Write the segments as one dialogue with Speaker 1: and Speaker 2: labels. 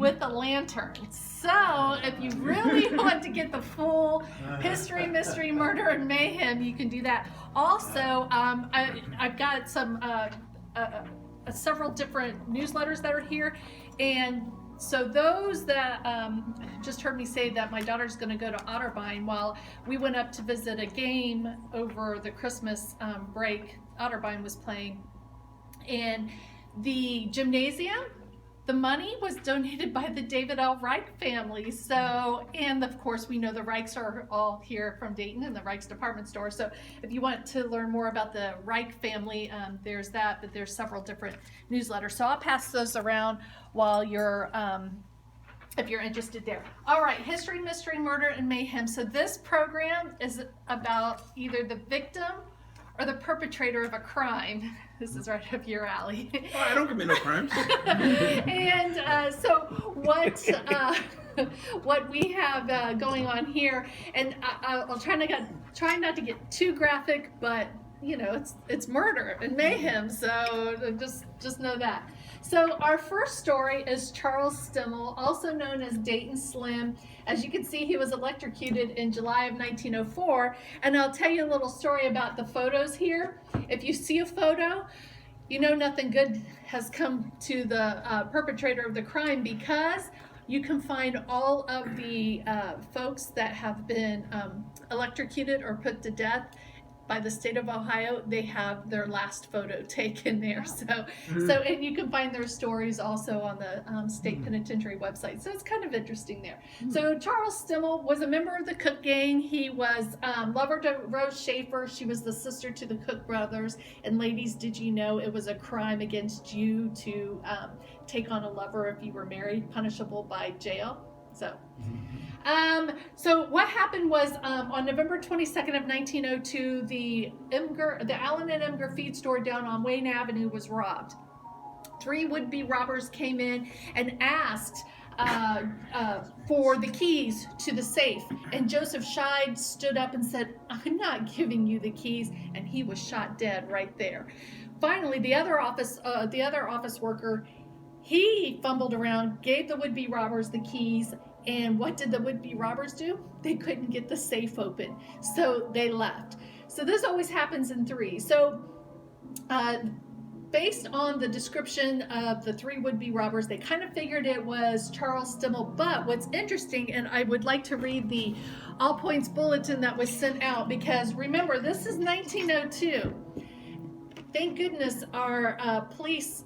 Speaker 1: with a lantern. So if you really want to get the full history, mystery, murder, and mayhem, you can do that. Also, I've got some several different newsletters that are here, and so those that just heard me say that my daughter's going to go to Otterbein, while we went up to visit a game over the Christmas break, Otterbein was playing, and the gymnasium, the money was donated by the David L. Reich family. So, and of course we know the Reichs are all here from Dayton and the Reichs department store. So if you want to learn more about the Reich family, there's that, but there's several different newsletters. So I'll pass those around while you're, if you're interested there. All right, history, mystery, murder, and mayhem. So this program is about either the victim or the perpetrator of a crime. This is right up your alley.
Speaker 2: Oh, I don't commit no crimes.
Speaker 1: And so what we have going on here, and I'll try not to get too graphic, but you know, it's murder and mayhem, so just know that. So our first story is Charles Stimmel, also known as Dayton Slim. As you can see, he was electrocuted in July of 1904, and I'll tell you a little story about the photos here. If you see a photo, you know nothing good has come to the perpetrator of the crime, because you can find all of the folks that have been electrocuted or put to death by the state of Ohio. They have their last photo taken there. So and you can find their stories also on the state penitentiary website. So it's kind of interesting there. So Charles Stimmel was a member of the Cook gang. He was lover to Rose Shafor. She was the sister to the Cook brothers. And ladies, did you know it was a crime against you to take on a lover if you were married, punishable by jail? So what happened was on November 22nd of 1902, the Allen and Imger feed store down on Wayne Avenue was robbed. 3 would-be robbers came in and asked for the keys to the safe, and Joseph Scheid stood up and said, "I'm not giving you the keys," and he was shot dead right there. Finally, the other office worker, he fumbled around, gave the would-be robbers the keys, and what did the would-be robbers do? They couldn't get the safe open, so they left. So this always happens in 3. So based on the description of the 3 would-be robbers, they kind of figured it was Charles Stimmel. But what's interesting, and I would like to read the All Points Bulletin that was sent out, because remember, this is 1902. Thank goodness our police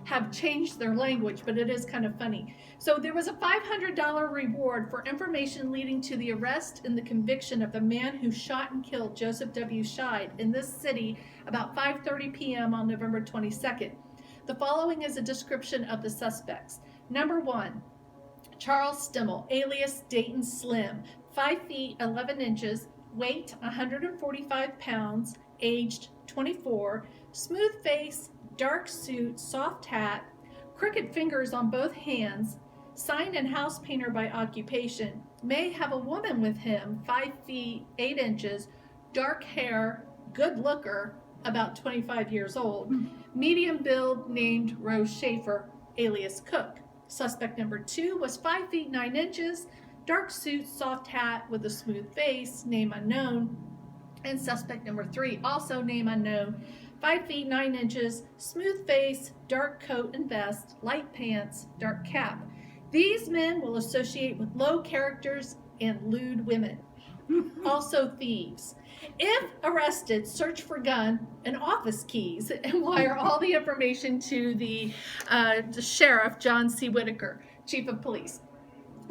Speaker 1: have changed their language, but it is kind of funny. So there was a $500 reward for information leading to the arrest and the conviction of the man who shot and killed Joseph W. Scheid in this city about 5:30 p.m. on November 22nd. The following is a description of the suspects. Number 1, Charles Stimmel, alias Dayton Slim, 5 feet 11 inches, weight 145 pounds, aged 24, smooth face, dark suit, soft hat, crooked fingers on both hands, sign and house painter by occupation, may have a woman with him, 5 feet 8 inches, dark hair, good looker, about 25 years old, medium build, named Rose Shafor, alias Cook. Suspect number 2 was 5 feet 9 inches, dark suit, soft hat with a smooth face, name unknown. And suspect number 3, also name unknown, 5 feet 9 inches, smooth face, dark coat and vest, light pants, dark cap. These men will associate with low characters and lewd women. Also thieves. If arrested, search for gun and office keys and wire all the information to the Sheriff John C. Whitaker, Chief of Police.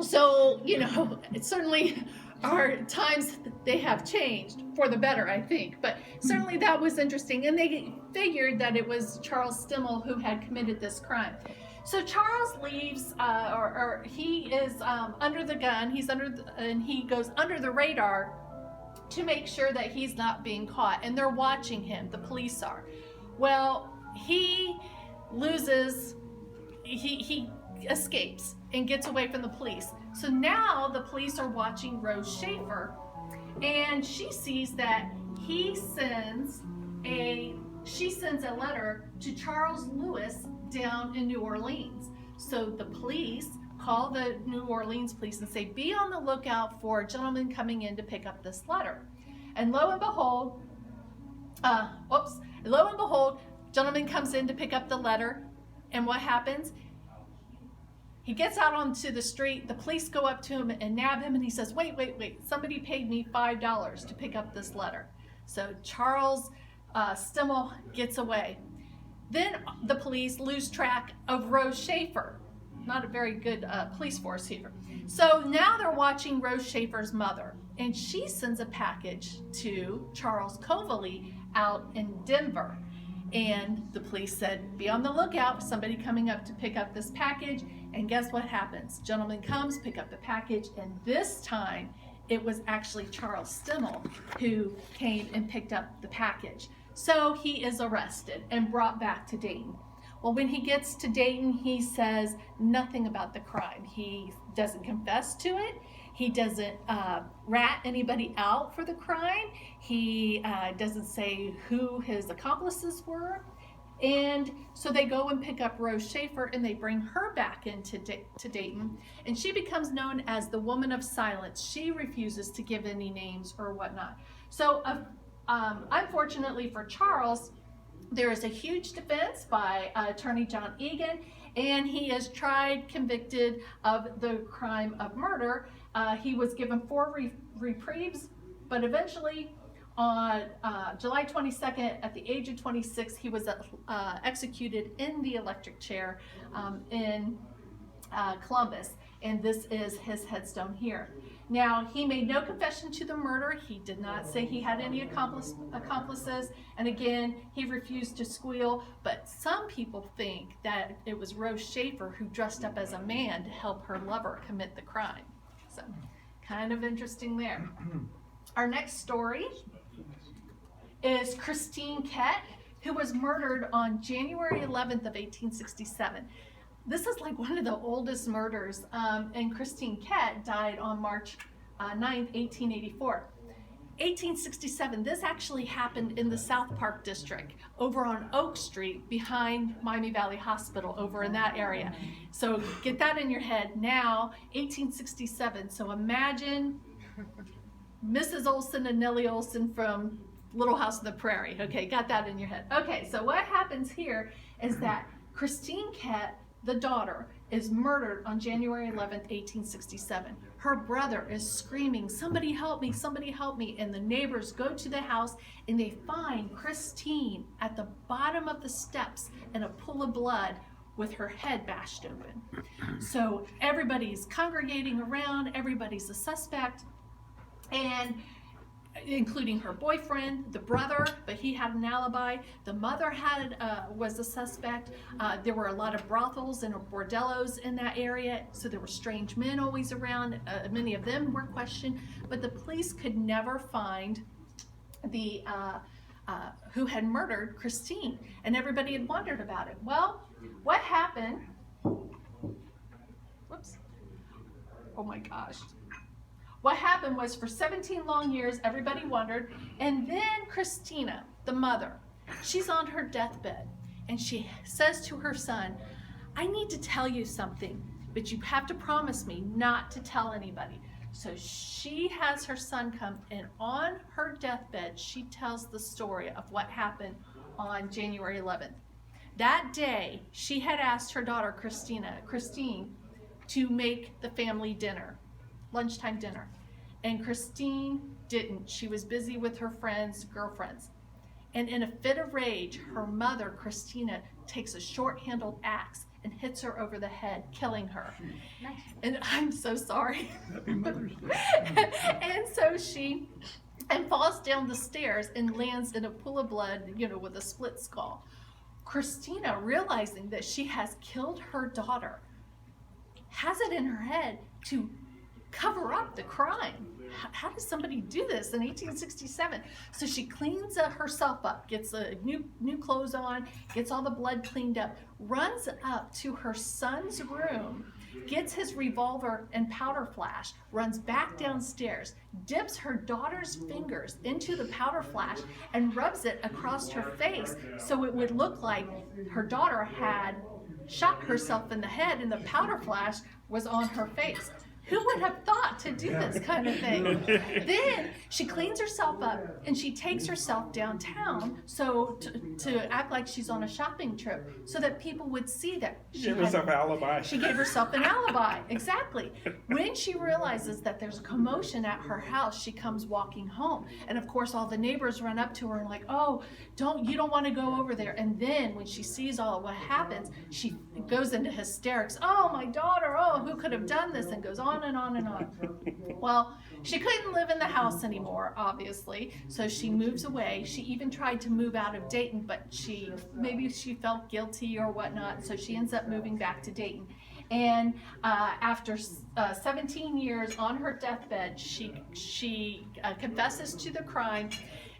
Speaker 1: So, you know, it certainly are times they have changed for the better, I think, but certainly that was interesting, and they figured that it was Charles Stimmel who had committed this crime. So Charles leaves, or he is under the gun. And he goes under the radar to make sure that he's not being caught, and they're watching him. The police are. Well, he loses. He escapes and gets away from the police. So now the police are watching Rose Shafor, and she sees that she sends a letter to Charles Lewis down in New Orleans. So the police call the New Orleans police and say, be on the lookout for a gentleman coming in to pick up this letter. And lo and behold, gentleman comes in to pick up the letter, and what happens? He gets out onto the street, the police go up to him and nab him, and he says, wait, somebody paid me $5 to pick up this letter. So Charles Stimmel gets away. Then the police lose track of Rose Shafor. Not a very good police force here. So now they're watching Rose Shafor's mother, and she sends a package to Charles Coverley out in Denver. And the police said, be on the lookout, somebody coming up to pick up this package. And guess what happens? Gentleman comes, pick up the package, and this time it was actually Charles Stimmel who came and picked up the package. So he is arrested and brought back to Dayton. Well, when he gets to Dayton, he says nothing about the crime. He doesn't confess to it. He doesn't rat anybody out for the crime. He doesn't say who his accomplices were. And so they go and pick up Rose Shafor, and they bring her back into Dayton, and she becomes known as the Woman of Silence. She refuses to give any names or whatnot. So unfortunately for Charles, there is a huge defense by attorney John Egan, and he is tried, convicted of the crime of murder. He was given 4 reprieves, but eventually on July 22nd, at the age of 26, he was executed in the electric chair in Columbus, and this is his headstone here. Now, he made no confession to the murder. He did not say he had any accomplices, and again, he refused to squeal, but some people think that it was Rose Shafor who dressed up as a man to help her lover commit the crime. So, kind of interesting there. Our next story is Christine Kett, who was murdered on January 11th of 1867. This is like one of the oldest murders, and Christine Kett died on March 9th, 1884. 1867, this actually happened in the South Park district, over on Oak Street, behind Miami Valley Hospital, over in that area. So get that in your head now, 1867. So imagine Mrs. Olsen and Nellie Olsen from Little House on the Prairie. Okay, got that in your head. Okay, so what happens here is that Christine Kett, the daughter, is murdered on January 11th, 1867. Her brother is screaming, somebody help me, and the neighbors go to the house and they find Christine at the bottom of the steps in a pool of blood with her head bashed open. So everybody's congregating around, everybody's a suspect, and including her boyfriend, the brother, but he had an alibi. The mother was a suspect. There were a lot of brothels and bordellos in that area, so there were strange men always around. Many of them were questioned, but the police could never find the who had murdered Christine, and everybody had wondered about it. Well, what happened? Whoops. Oh my gosh. What happened was, for 17 long years, everybody wondered, and then Christina, the mother, she's on her deathbed, and she says to her son, I need to tell you something, but you have to promise me not to tell anybody. So she has her son come, and on her deathbed, she tells the story of what happened on January 11th. That day, she had asked her daughter, Christine, to make the family dinner. Lunchtime dinner, and Christine didn't. She was busy with her girlfriends, and in a fit of rage, her mother, Christina, takes a short-handled axe and hits her over the head, killing her. Nice. And I'm so sorry. Happy Mother's Day. And so she falls down the stairs and lands in a pool of blood, with a split skull. Christina, realizing that she has killed her daughter, has it in her head to cover up the crime. How does somebody do this in 1867? So she cleans herself up, gets new clothes on, gets all the blood cleaned up, runs up to her son's room, gets his revolver and powder flash, runs back downstairs, dips her daughter's fingers into the powder flash, and rubs it across her face so it would look like her daughter had shot herself in the head, and the powder flash was on her face. Who would have thought to do this kind of thing? Then she cleans herself up and she takes herself downtown to act like she's on a shopping trip so that people would see that
Speaker 2: she gave herself an alibi.
Speaker 1: She gave herself an alibi, exactly. When she realizes that there's a commotion at her house, she comes walking home. And of course, all the neighbors run up to her and like, oh, you don't want to go over there. And then when she sees all of what happens, she goes into hysterics. Oh, my daughter, oh, who could have done this? And goes on and on and on. Well, she couldn't live in the house anymore, obviously, so she moves away. She even tried to move out of Dayton, but maybe she felt guilty or whatnot, so she ends up moving back to Dayton. And after 17 years on her deathbed, she confesses to the crime.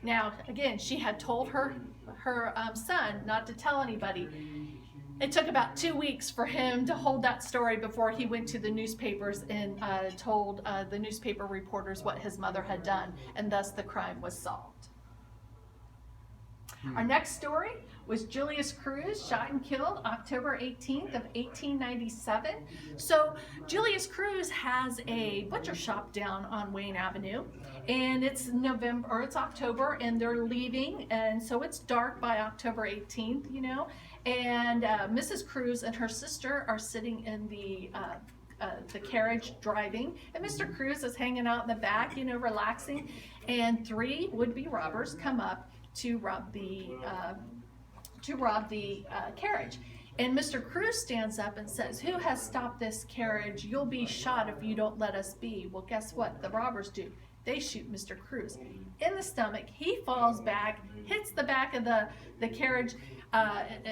Speaker 1: Now, again, she had told her son not to tell anybody. It took about 2 weeks for him to hold that story before he went to the newspapers and told the newspaper reporters what his mother had done, and thus the crime was solved. Our next story was Julius Kruse, shot and killed October 18th of 1897. So Julius Kruse has a butcher shop down on Wayne Avenue, and it's October, and they're leaving, and so it's dark by October 18th, and Mrs. Kruse and her sister are sitting in the carriage driving, and Mr. Kruse is hanging out in the back, relaxing, and 3 would-be robbers come up to rob the carriage. And Mr. Kruse stands up and says, "Who has stopped this carriage? You'll be shot if you don't let us be." Well, guess what? The robbers do. They shoot Mr. Kruse in the stomach. He falls back, hits the back of the carriage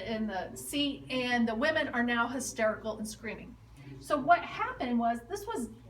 Speaker 1: in the seat, and the women are now hysterical and screaming. So what happened was,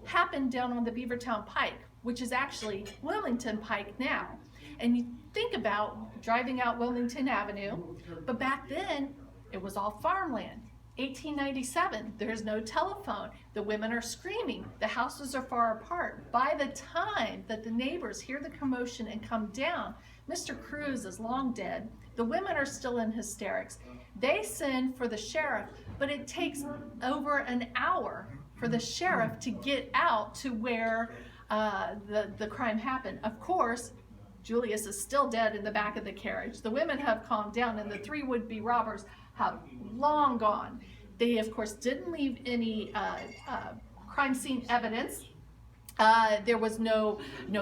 Speaker 1: happened down on the Beavertown Pike, which is actually Wilmington Pike now. And you think about driving out Wilmington Avenue, but back then it was all farmland. 1897, there's no telephone. The women are screaming. The houses are far apart. By the time that the neighbors hear the commotion and come down, Mr. Kruse is long dead. The women are still in hysterics. They send for the sheriff, but it takes over an hour for the sheriff to get out to where the crime happened. Of course, Julius is still dead in the back of the carriage. The women have calmed down, and the 3 would-be robbers have long gone. They, of course, didn't leave any crime scene evidence. There was no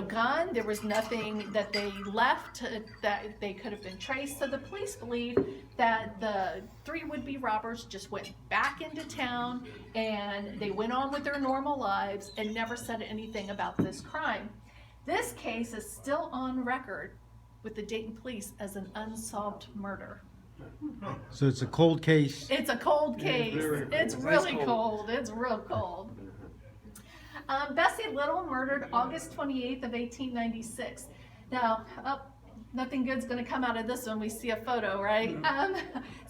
Speaker 1: gun. There was nothing that they left that they could have been traced. So the police believe that the 3 would-be robbers just went back into town, and they went on with their normal lives and never said anything about this crime. This case is still on record with the Dayton police as an unsolved murder.
Speaker 3: So it's a cold case?
Speaker 1: It's a cold case. It's really cold. It's real cold. Bessie Little, murdered August 28th of 1896. Now, nothing good's going to come out of this when we see a photo, right?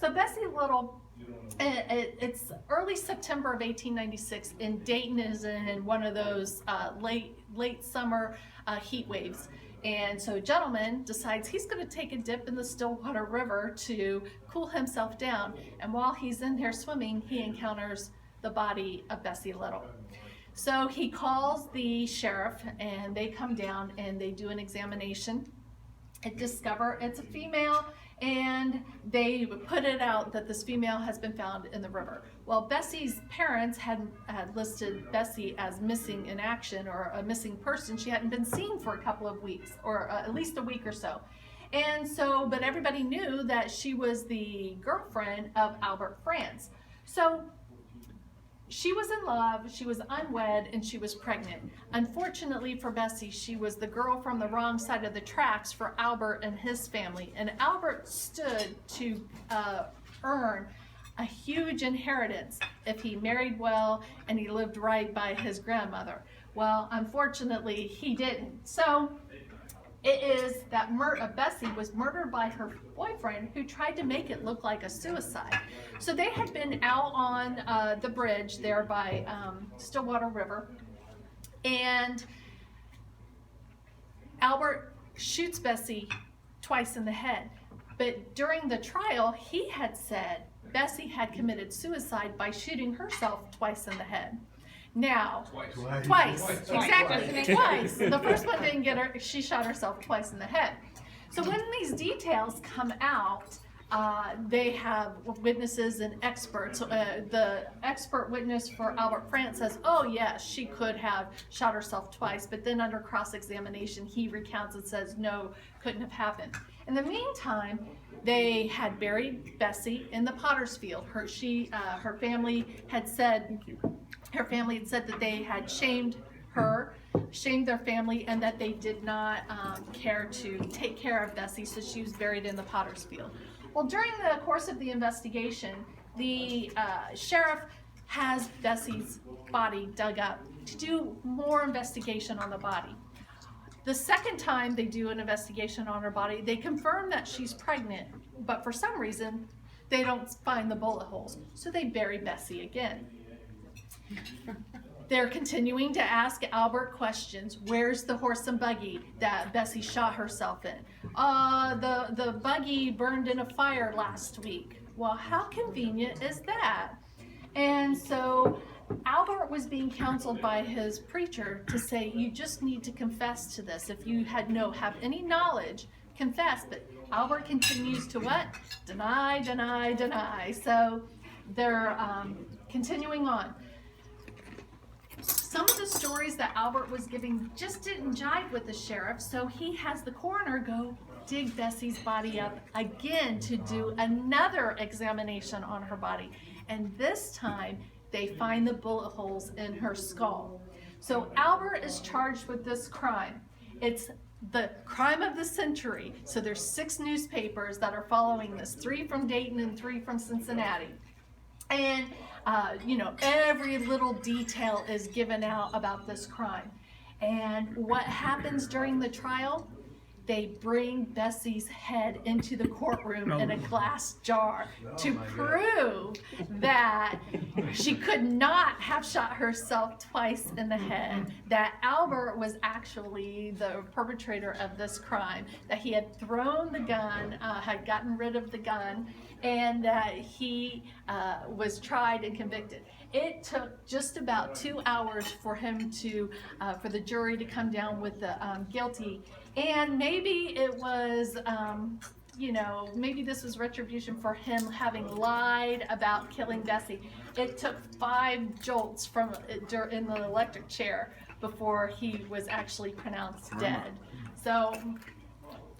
Speaker 1: So Bessie Little, it's early September of 1896, and Dayton is in one of those late summer heat waves. And so a gentleman decides he's going to take a dip in the Stillwater River to cool himself down. And while he's in there swimming, he encounters the body of Bessie Little. So he calls the sheriff, and they come down and they do an examination and discover it's a female, and they put it out that this female has been found in the river. Well, Bessie's parents had listed Bessie as missing in action, or a missing person. She hadn't been seen for a couple of weeks, or at least a week or so. And so, but everybody knew that she was the girlfriend of Albert France. So she was in love, she was unwed, and she was pregnant. Unfortunately for Bessie, she was the girl from the wrong side of the tracks for Albert and his family. And Albert stood to earn a huge inheritance if he married well and he lived right by his grandmother. Well, unfortunately, he didn't. So it is that Bessie was murdered by her boyfriend, who tried to make it look like a suicide. So they had been out on the bridge there by Stillwater River, and Albert shoots Bessie twice in the head. But during the trial, he had said Bessie had committed suicide by shooting herself twice in the head. Now, twice. Exactly, twice. The first one didn't get her, she shot herself twice in the head. So when these details come out, they have witnesses and experts. The expert witness for Albert France says, oh yes, she could have shot herself twice, but then under cross-examination, he recounts and says, no, couldn't have happened. In the meantime, they had buried Bessie in the potter's field. Her family had said, that they had shamed their family, and that they did not care to take care of Bessie, so she was buried in the potter's field. Well, during the course of the investigation, the sheriff has Bessie's body dug up to do more investigation on the body. The second time they do an investigation on her body, they confirm that she's pregnant, but for some reason, they don't find the bullet holes, so they bury Bessie again. They're continuing to ask Albert questions. Where's the horse and buggy that Bessie shot herself in? The buggy burned in a fire last week. Well, how convenient is that? And so Albert was being counseled by his preacher to say, you just need to confess to this. If you have any knowledge, confess. But Albert continues to what? Deny, deny, deny. So they're continuing on. Some of the stories that Albert was giving just didn't jive with the sheriff, so he has the coroner go dig Bessie's body up again to do another examination on her body. And this time, they find the bullet holes in her skull. So Albert is charged with this crime. It's the crime of the century. So there's 6 newspapers that are following this, 3 from Dayton and 3 from Cincinnati. And, every little detail is given out about this crime. And what happens during the trial? They bring Bessie's head into the courtroom in a glass jar to prove that she could not have shot herself twice in the head, that Albert was actually the perpetrator of this crime, that he had thrown the gun, had gotten rid of the gun, and that he was tried and convicted. It took just about 2 hours for him for the jury to come down with the guilty. And maybe it was, maybe this was retribution for him having lied about killing Bessie. It took 5 jolts in the electric chair before he was actually pronounced dead. So,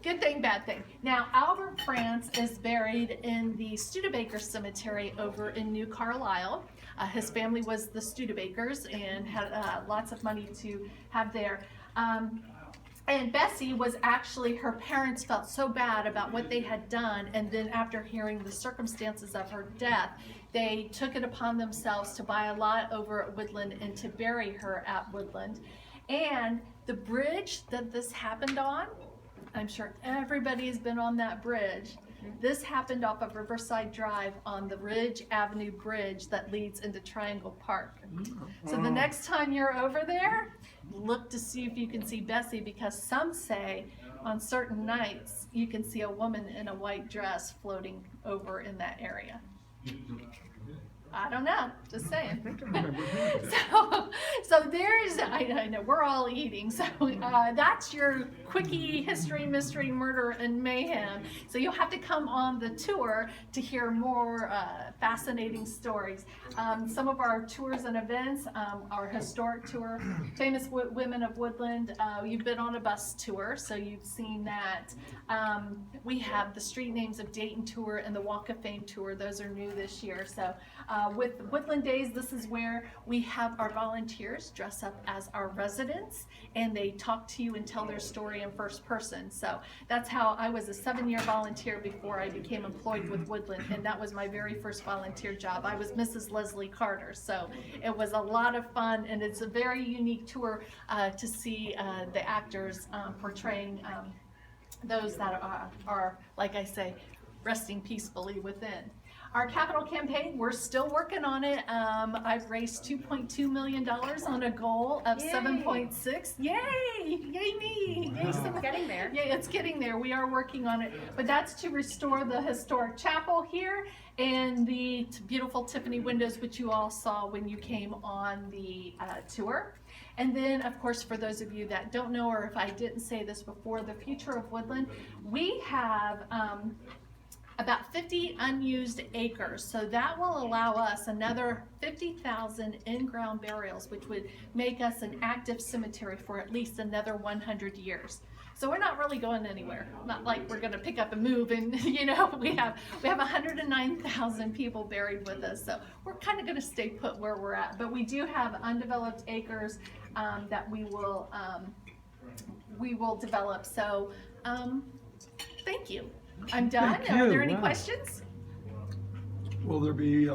Speaker 1: good thing, bad thing. Now, Albert France is buried in the Studebaker Cemetery over in New Carlisle. His family was the Studebakers and had lots of money to have there. And Bessie was actually, her parents felt so bad about what they had done, and then after hearing the circumstances of her death, they took it upon themselves to buy a lot over at Woodland and to bury her at Woodland. And the bridge that this happened on, I'm sure everybody has been on that bridge. This happened off of Riverside Drive on the Ridge Avenue Bridge that leads into Triangle Park. So the next time you're over there, look to see if you can see Bessie, because some say on certain nights you can see a woman in a white dress floating over in that area. I don't know, just saying. So there's, I know we're all eating, so that's your quickie history, mystery, murder, and mayhem. So you'll have to come on the tour to hear more fascinating stories. Some of our tours and events, our historic tour, Famous Women of Woodland, you've been on a bus tour, so you've seen that. We have the Street Names of Dayton tour and the Walk of Fame tour. Those are new this year. So with Woodland Days, this is where we have our volunteers dress up as our residents, and they talk to you and tell their story in first person. So that's how I was a 7-year volunteer before I became employed with Woodland, and that was my very first volunteer job. I was Mrs. Leslie Carter, so it was a lot of fun, and it's a very unique tour to see the actors portraying those that are, like I say, resting peacefully within. Our capital campaign, we're still working on it. I've raised $2.2 million on a goal of
Speaker 2: Yay.
Speaker 1: 7.6. Yay! Yay me! Yay,
Speaker 2: It's getting there.
Speaker 1: yeah, it's getting there. We are working on it. But that's to restore the historic chapel here and the beautiful Tiffany windows, which you all saw when you came on the tour. And then, of course, for those of you that don't know, or if I didn't say this before, the future of Woodland, we have about 50 unused acres. So that will allow us another 50,000 in-ground burials, which would make us an active cemetery for at least another 100 years. So we're not really going anywhere. Not like we're gonna pick up and move and, you know, we have 109,000 people buried with us. So we're kind of gonna stay put where we're at. But we do have undeveloped acres that we will develop. So thank you. I'm done.
Speaker 3: Thank
Speaker 1: Are
Speaker 3: you.
Speaker 1: there any
Speaker 3: Wow.
Speaker 1: questions?
Speaker 4: Will there be